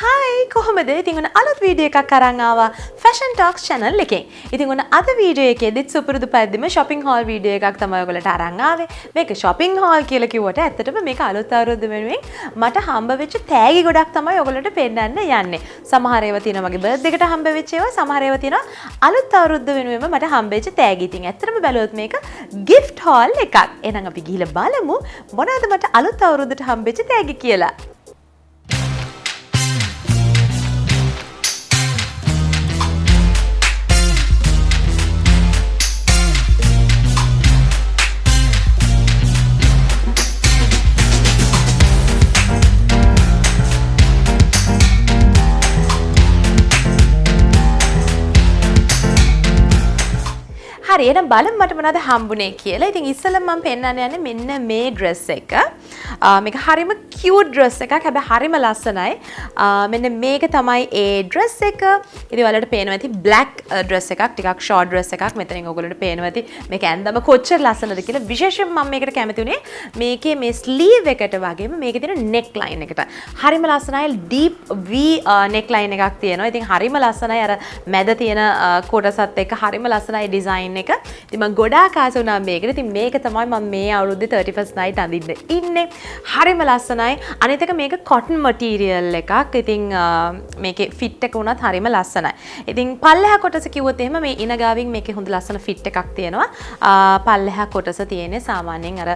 Hi කොහොමද? ඉතින් ඔන්න අලුත් වීඩියෝ එකක් අරන් ආවා Fashion Talks channel එකෙන්. ඉතින් ඔන්න අද වීඩියෝ එකේදීත් සුපුරුදු පරිදිම shopping haul වීඩියෝ එකක් තමයි ඔයගොල්ලන්ට අරන් ආවේ. මේක shopping haul කියලා කිව්වට ඇත්තටම මේක අලුත් අවුරුද්ද වෙනුවෙන් මට හම්බ වෙච්ච තෑගි ගොඩක් තමයි ඔයගොල්ලන්ට පෙන්නන්න යන්නේ. සමහර ඒවා තියෙනවා මගේ බර්ත්ඩේ එකට හම්බ වෙච්ච ඒවා, සමහර ඒවා තියෙනවා අලුත් අවුරුද්ද වෙනුවෙන්ම මට හම්බෙච්ච තෑගි. ඉතින් ඇත්තටම බැලුවොත් මේක gift haul එකක්. එහෙනම් අපි ගිහිල්ලා බලමු මොනවද මට අලුත් අවුරුද්දට හම්බෙච්ච තෑගි කියලා. හරි එහෙනම් බලමු මට මොනවද හම්බුනේ කියලා. ඉතින් ඉස්සෙල්ලා මම පෙන්නන්න යන්නේ මෙන්න මේ dress එක. මේක හරිම cute dress එකක්. හැබැයි හරිම ලස්සනයි. මෙන්න මේක තමයි ඒ dress එක. ඉතින් ඔයාලට පේනවා ඇති black dress එකක්. ටිකක් short dress එකක්. මෙතනින් ඔයගොල්ලෝට පේනවා ඇති මේක ඇඳම කොච්චර ලස්සනද කියලා. විශේෂයෙන් මම මේකට කැමති උනේ මේකේ මේ sleeve එකට වගේම මේකේ තියෙන neck line එකට. හරිම ලස්සනයි deep V neck line එකක් තියෙනවා. ඉතින් හරිම ලස්සනයි අර මැද තියෙන කොටසත් එක්ක හරිම ලස්සනයි design එක. ඉතින් මම ගොඩාක් ආස වුණා මේකට. ඉතින් මේක තමයි මම මේ අවුරුද්දේ 31st night අඳින්න ඉන්නේ. හරිම ලස්සනයි. අනිත් එක මේක cotton material එකක්. ඉතින් මේකේ fit එක උනත් හරිම ලස්සනයි. ඉතින් පල්ලෙහා කොටස කිව්වොත් එහෙම මේ ඉනගාවින් මේකේ හොඳ ලස්සන fit එකක් තියෙනවා. පල්ලෙහා කොටස තියෙන්නේ සාමාන්‍යයෙන් අර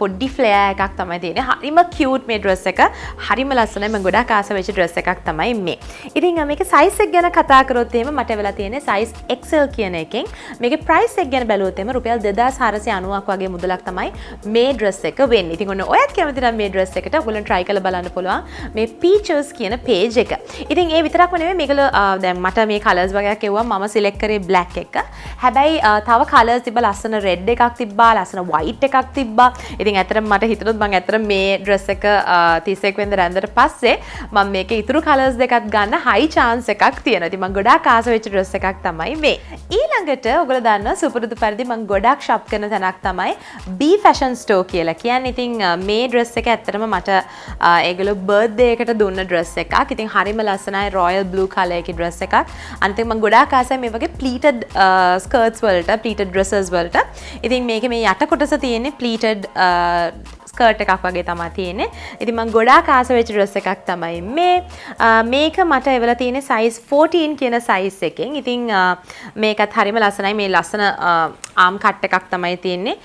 පොඩි flare එකක් තමයි තියෙන්නේ. හරිම cute මේ dress එක. හරිම ලස්සනයි. මම ගොඩාක් ආස වෙච්ච dress එකක් තමයි මේ. ඉතින් මේකේ size එක ගැන කතා කරොත් එහෙම මට වෙලා තියෙන්නේ size XL කියන එකෙන්. මේකේ price එක ගැන බැලුවොත් එම රුපියල් 2490ක් වගේ මුදලක් තමයි මේ dress එක වෙන්නේ. ඉතින් ඔන්න ඔයත් කැමති නම් මේ dress එකට ඔයගොල්ලන් try කරලා බලන්න පුළුවන් මේ Peaches කියන page එක. ඉතින් ඒ විතරක්ම නෙමෙයි මේකල දැන් මට මේ colors වගේක් එවුවා මම select කරේ black එක. හැබැයි තව colors තිබ්බා ලස්සන red එකක් තිබ්බා, ලස්සන white එකක් තිබ්බා. ඉතින් ඇත්තටම මට හිතුණොත් මම ඇත්තටම මේ dress එක 31 වෙනිදා රැඳට පස්සේ මම මේකේ ඉතුරු colors දෙකත් ගන්න high chance එකක් තියෙනවා. ඉතින් මම ගොඩාක් ආස වෙච්ච dress එකක් තමයි මේ. ඊළඟට ඔයගොල්ලෝ දන්නවා සුපුරුදු පරිදි මම ගොඩක් shop කරන තැනක් තමයි B fashion store කියලා. කියන්නේ ඉතින් මේ dress එක ඇත්තටම මට ඒගොල්ලෝ birthday එකට දුන්න dress එකක්. ඉතින් හරිම ලස්සනයි royal blue color එකේ dress එකක්. අනිත් එක මම ගොඩාක් ආසයි මේ වගේ pleated skirts වලට, pleated dresses වලට. ඉතින් මේකේ මේ යට කොටස තියෙන්නේ pleated ස්කර්ට් එකක් වගේ තමයි තියෙන්නේ. ඉතින් මම ගොඩාක් ආස වෙච්ච dress එකක් තමයි මේ. මේක මට එවලා තියෙන්නේ size 14 කියන size එකෙන්. ඉතින් මේකත් හරිම ලස්සනයි. මේ ලස්සන arm cut එකක් තමයි තියෙන්නේ.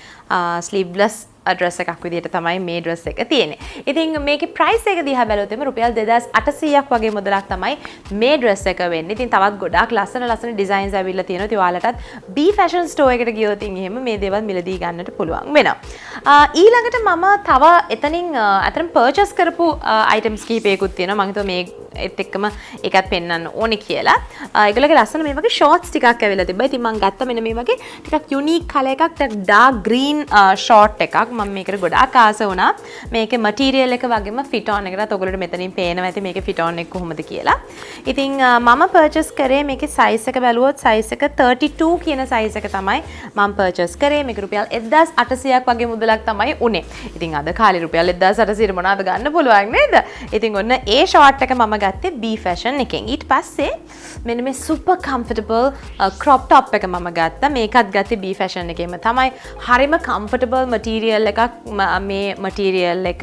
sleeveless dress එකක් විදිහට තමයි මේ dress එක තියෙන්නේ. ඉතින් මේකේ price එක දිහා බැලුවොත් එimhe රුපියල් 2800ක් වගේ මුදලක් තමයි මේ dress එක වෙන්නේ. ඉතින් තවත් ගොඩාක් ලස්සන designs ඇවිල්ලා තියෙනවා. ඉතින් ඔයාලටත් B fashion store එකට ගියොත් එහෙම මේ දේවල් මිලදී ගන්නට පුළුවන් වෙනවා. ඊළඟට මම තව එතනින් අතරම purchase කරපු items කිහිපයකුත් තියෙනවා. මම හිතුවා මේ ඒත් එක්කම ඒකත් පෙන්වන්න ඕනේ කියලා. ඒගොල්ලෝගේ ලස්සන මේ වගේ shorts ටිකක් ඇවිල්ලා තිබ්බා. ඉතින් මම ගත්තා මෙන්න මේ වගේ ටිකක් unique color එකක්, ටිකක් dark green short එකක්. මම මේකට ගොඩාක් ආස වුණා. මේකේ material එක වගේම fit on එකටත් ඔයගොල්ලෝට මෙතනින් පේනවා ඇති මේකේ fit on එක කොහොමද කියලා. ඉතින් මම purchase කරේ මේකේ size එක බැලුවොත් size එක 32 කියන size එක තමයි මම purchase කරේ. මේක රුපියල් 1800ක් වගේ මුදලක් තමයි උනේ. ඉතින් අද කාලේ රුපියල් 1800 මොනවද ගන්න පුළුවන් නේද? ඉතින් ඔන්න ඒ short එක මම ගත්තේ B fashion එකෙන්. ඊට පස්සේ මෙන්න මේ super comfortable crop top එක මම ගත්තා. මේකත් ගත්තේ B fashion එකේම තමයි. හරිම comfortable material එකක් මේ material එක.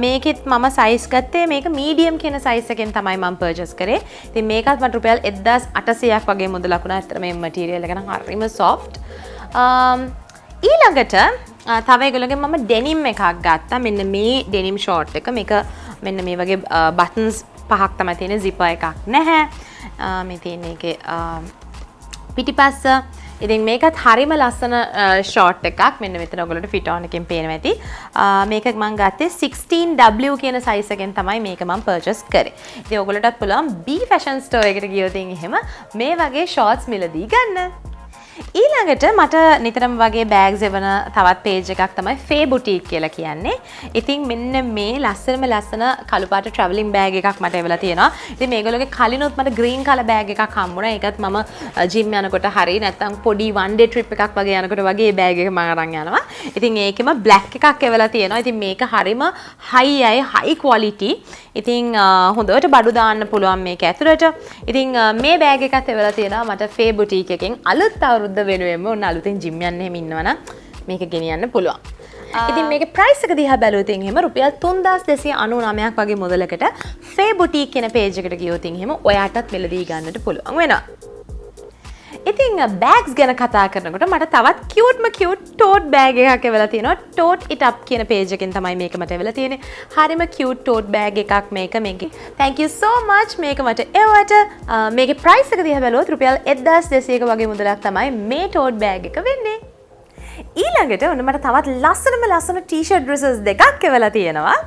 මේකෙත් මම size ගත්තේ මේක medium කියන size එකෙන් තමයි මම purchase කරේ. ඉතින් මේකත් මට රුපියල් 1800ක් වගේ මුදලක් වුණා. ඇත්තට මේ material එක නම් හරිම soft. ඊළඟට තව ඒගොල්ලෝගෙන් මම denim එකක් ගත්තා. මෙන්න මේ denim short එක. මේක මෙන්න මේ වගේ buttons පහක් තමයි තියෙන්නේ. zipper එකක් නැහැ. මේ තියෙන්නේ ඒකේ පිටිපස්ස. ඉතින් මේකත් හරිම ලස්සන short එකක්. මෙන්න මෙතන ඔයගොල්ලෝට fit on එකෙන් පේනවා ඇති. මේක මම ගත්තේ 16W කියන size එකෙන් තමයි මේක මම purchase කරේ. ඉතින් ඔයගොල්ලෝටත් පුළුවන් B fashion store එකට ගියොත් එහෙම මේ වගේ shorts මිලදී ගන්න. ඊළඟට මට නිතරම වගේ බෑග්ස් එවන තවත් පේජ් එකක් තමයි ෆේ බුටික් කියලා කියන්නේ. ඉතින් මෙන්න මේ ලස්සන කළු පාට ට්‍රැවලින් බෑග් එකක් මට එවලා තියෙනවා. ඉතින් මේගොල්ලෝගේ කලිනුත් මට ග්‍රීන් කලර් බෑග් එකක් හම්බුණා. ඒකත් මම ජිම් යනකොට හරි නැත්නම් පොඩි one day trip එකක් වගේ යනකොට වගේ මේ බෑග් එක මම අරන් යනවා. ඉතින් ඒකෙම black එකක් එවලා තියෙනවා. ඉතින් මේක හරිම high quality. ඉතින් හොඳට බඩු දාන්න පුළුවන් මේක ඇතුළට. ඉතින් මේ බෑග් එකත් එවලා තියෙනවා මට ෆේ බුටික් එකෙන් අලුත් අවුරුද්ද වෙනුවෙන්ම ඔන්න අලුතෙන් ජිම් යන්න එහෙම ඉන්නවනම් මේක ගෙනියන්න පුළුවන්. ඉතින් මේකේ ප්‍රයිස් එක දිහා බැලුවොත් එහෙම රුපියල් 3299ක් වගේ මුදලකට ෆේ බුටික් කියන පේජ් එකට ගියොත් එහෙම ඔයාටත් මෙලදී ගන්නට පුළුවන් වෙනවා. ඉතින් බෑග්ස් ගැන කතා කරනකොට මට තවත් cute tote bag එකක් එවලා තියෙනවා. tote it up කියන page එකෙන් තමයි මේක මට එවලා තියෙන්නේ. හරිම cute tote bag එකක් මේක. Thank you so much මේක මට එවට. මේකේ price එක දිහා බැලුවොත් රුපියල් 1200ක වගේ මුදලක් තමයි මේ tote bag එක වෙන්නේ. ඊළඟට ඔන්න මට තවත් ලස්සන t-shirt dresses දෙකක් එවලා තියෙනවා.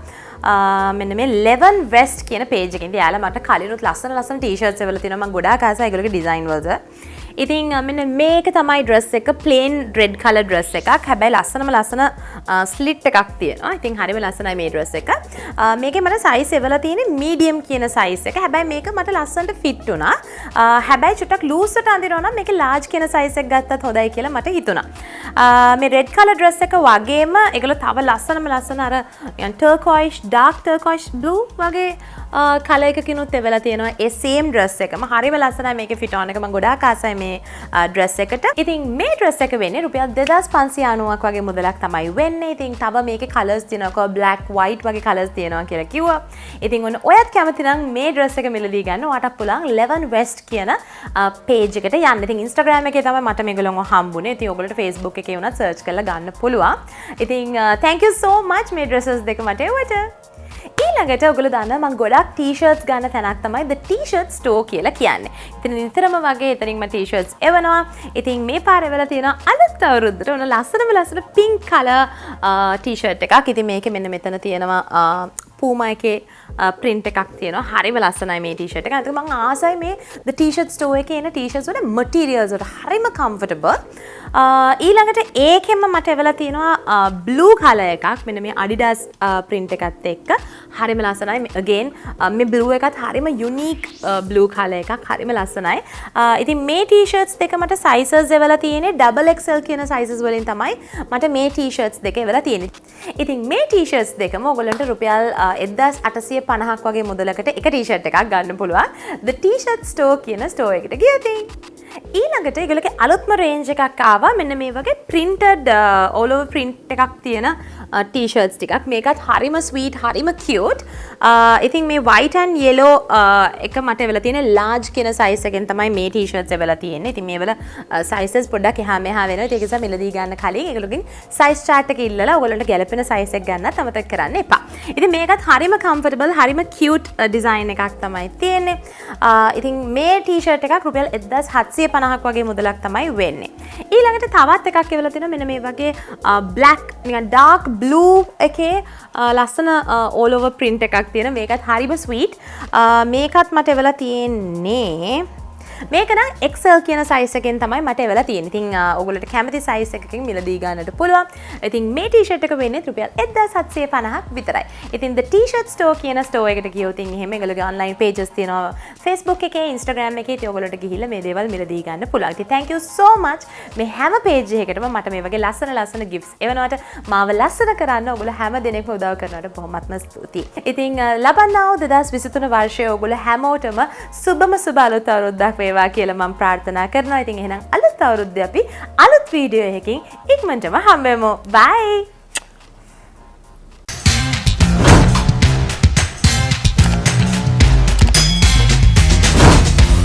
මෙන්න මේ 11 West කියන page එකෙන් යාලා මට කලිනුත් ලස්සන t-shirts එවලා තියෙනවා. මම ගොඩාක් ආසයි ඒගොල්ලෝගේ design වලට. ඉතින් මෙන්න මේක තමයි dress එක plain red color dress එකක්. හැබැයි ලස්සන slit එකක් තියෙනවා. ඉතින් හරිම ලස්සනයි මේ dress එක. මේකේ මට size එවලා තියෙන්නේ medium කියන size එක. හැබැයි මේක මට ලස්සනට fit වුණා. හැබැයි චුට්ටක් loose ට අඳිනවා නම් මේකේ large කියන size එක ගත්තත් හොඳයි කියලා මට හිතුණා. මේ red color dress එක වගේම ඒගොල්ලෝ තව ලස්සන අර turquoise dark turquoise blue වගේ කලර් එකකිනුත් එවලා තියෙනවා. ඒ same dress එකම හරිම ලස්සනයි මේකේ fit on එක. මම ගොඩාක් ආසයි මේ dress එකට. ඉතින් මේ dress එක වෙන්නේ රුපියල් 2590ක් වගේ මුදලක් තමයි වෙන්නේ. ඉතින් තව මේකේ colours තියෙනවා. black white වගේ colours තියෙනවා කියලා කිව්වා. ඉතින් ඔන්න ඔයත් කැමති නම් මේ dress එක මිලදී ගන්න ඔයාට පුළුවන් 11 West කියන page එකට යන්න. ඉතින් Instagram එකේ තමයි මට මේගොල්ලෝ හම්බුනේ. ඉතින් ඔයගොල්ලෝට Facebook එකේ වුණත් search කරලා ගන්න පුළුවන්. ඉතින් thank you so much මේ dresses දෙක මට එවට. ඊළඟට ඔයගොල්ලෝ දන්නවා මම ගොඩක් t-shirts ගන්න තැනක් තමයි the t-shirt store කියලා කියන්නේ. ඉතින් නිතරම වගේ එතනින් මම t-shirts එවනවා. ඉතින් මේ පාර එවලා තියෙනවා අලුත් අවුරුද්දට ඔන්න ලස්සන pink color t-shirt එකක්. ඉතින් මේකේ මෙන්න මෙතන තියෙනවා Puma එකේ print එකක් තියෙනවා. හරිම ලස්සනයි මේ t-shirt එක. අනිත් මම ආසයි මේ the t-shirt store එකේ එන t-shirts වල materials වල හරිම comfortable. ඊළඟට ඒකෙම මට එවලා තියෙනවා blue color එකක්. මෙන්න මේ Adidas print එකත් එක්ක හරිම ලස්සනයි. again මේ blue එකත් හරිම unique blue color එකක්. හරිම ලස්සනයි. ඉතින් මේ t-shirts දෙක මට sizes එවලා තියෙන්නේ double XL කියන sizes වලින් තමයි මට මේ t-shirts දෙක එවලා තියෙන්නේ. ඉතින් මේ t-shirts දෙකම ඔයගොල්ලන්ට රුපියල් 1850ක් වගේ මුදලකට එක t-shirt එකක් ගන්න පුළුවන්. the t-shirt store කියන store එකට ගියොත් ඊළඟට ඒගොල්ලෝගේ අලුත්ම range එකක් ආවා. මෙන්න මේ වගේ printed all over print එකක් තියෙන t-shirts ටිකක්. මේකත් හරිම sweet හරිම cute. ඉතින් මේ white and yellow එක මට එවලා තියෙන large කියන size එකෙන් තමයි මේ t-shirts එවලා තියෙන්නේ. ඉතින් මේවල sizes පොඩ්ඩක් එහා මෙහා වෙනවා. ඒක නිසා මිලදී ගන්න කලින් ඒගොල්ලෝගෙන් size chart එක ඉල්ලලා ඔයගොල්ලන්ට ගැලපෙන size එක ගන්නත් අමතක කරන්න එපා. ඉතින් මේකත් හරිම comfortable හරිම cute design එකක් තමයි තියෙන්නේ. ඉතින් මේ t-shirt එකක් රුපියල් 1750ක් වගේ මුදලක් තමයි වෙන්නේ. ඊළඟට තවත් එකක් එවලා තියෙනවා මෙන්න මේ වගේ black නිකන් dark blue එකේ ලස්සන all over print එකක් තියෙන. මේකත් හරිම sweet. මේකත් මට එවලා තියෙන්නේ මේක නම් XL කියන size එකෙන් තමයි මට එවලා තියෙන්නේ. ඉතින් ඔයගොල්ලන්ට කැමති size එකකින් මිලදී ගන්නට පුළුවන්. ඉතින් මේ t-shirt එක වෙන්නේ රුපියල් 1750ක් විතරයි. ඉතින් the t-shirt store කියන store එකට ගියොත් එහෙම ඒගොල්ලෝගේ online pages තියෙනවා Facebook එකේ Instagram එකේ. ඉතින් ඔයගොල්ලන්ට ගිහිල්ලා මේ දේවල් මිලදී ගන්න පුළුවන්. ඉතින් thank you so much මේ හැම page එකකටම මට මේ වගේ ලස්සන gifts එවනවට මාව ලස්සන කරන්න ඔයගොල්ලෝ හැම දිනෙකම උදව් කරනවට බොහොමත්ම ස්තුතියි. ඉතින් ලබන්නා වූ 2023 වර්ෂයේ ඔයගොල්ලෝ හැමෝටම සුබ අලුත් අවුරුද්දක් වේවා කියලා මම ප්‍රාර්ථනා කරනවා. ඉතින් එහෙනම් අලුත් අවුරුද්දේ අපි අලුත් වීඩියෝ එකකින් ඉක්මනටම හම්බෙමු. බයි.